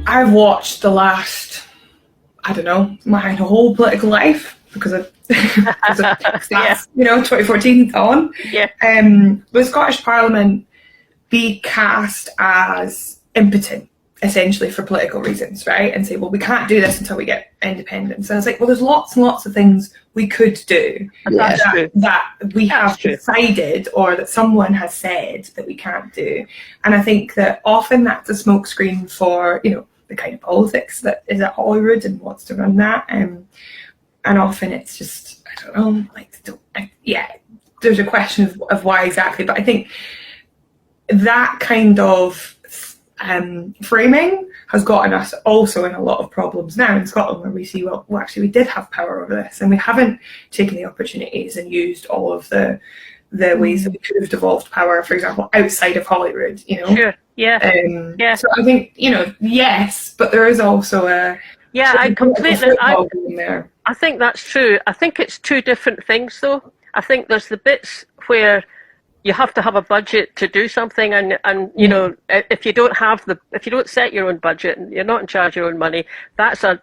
I've watched the last, I don't know, my whole political life because of, because of Yeah, that's, 2014 on. yeah, The Scottish Parliament be cast as impotent, essentially, for political reasons, right? And say, well, we can't do this until we get independence. And I was like, well, there's lots and lots of things we could do that's true. that we That's have true. decided or that someone has said that we can't do. And I think that often that's a smokescreen for, the kind of politics that is at Holyrood and wants to run that. And often it's just, I don't know, there's a question of why exactly. But I think that kind of framing has gotten us also in a lot of problems now in Scotland, where we see, well, actually we did have power over this and we haven't taken the opportunities and used all of the ways that we could have devolved power, for example, outside of Holyrood, Sure. Yeah. Yeah. So I think, yes, but there is also Yeah, I completely. there. I think that's true. I think it's two different things, though. I think there's the bits where you have to have a budget to do something, and if you don't set your own budget and you're not in charge of your own money, that's a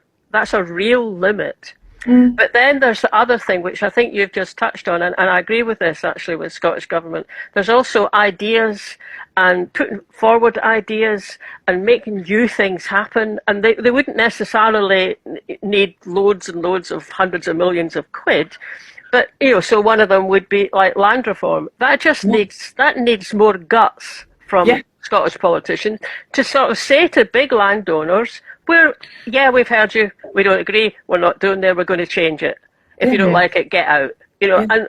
real limit. But then there's the other thing, which I think you've just touched on, and I agree with this actually with Scottish Government. There's also ideas and putting forward ideas and making new things happen, and they wouldn't necessarily need loads and loads of hundreds of millions of quid. But so one of them would be like land reform. That just needs more guts from Scottish politicians to sort of say to big landowners, we've heard you, we don't agree, we're not doing there, we're going to change it. If you don't like it, get out. And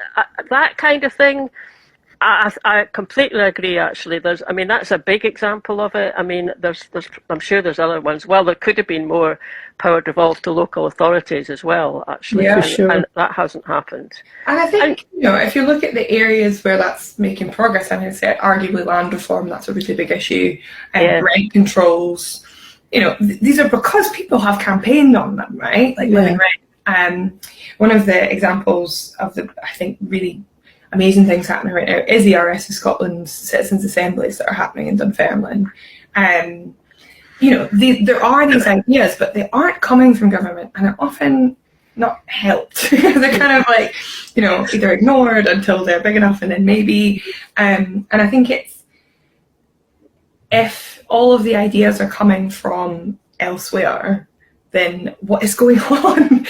that kind of thing. I completely agree. Actually, that's a big example of it. I mean, I'm sure there's other ones. Well, there could have been more power devolved to local authorities as well. Actually, and that hasn't happened. And I think if you look at the areas where that's making progress, I mean, say arguably land reform, that's a really big issue, and rent controls. These are because people have campaigned on them, right? Like living rent. One of the examples of the, I think, really amazing things happening right now is the RS of Scotland's citizens' assemblies that are happening in Dunfermline. There are these ideas, but they aren't coming from government, and are often not helped. They're kind of like, either ignored until they're big enough, and then maybe. And I think it's, if all of the ideas are coming from elsewhere, then what is going on?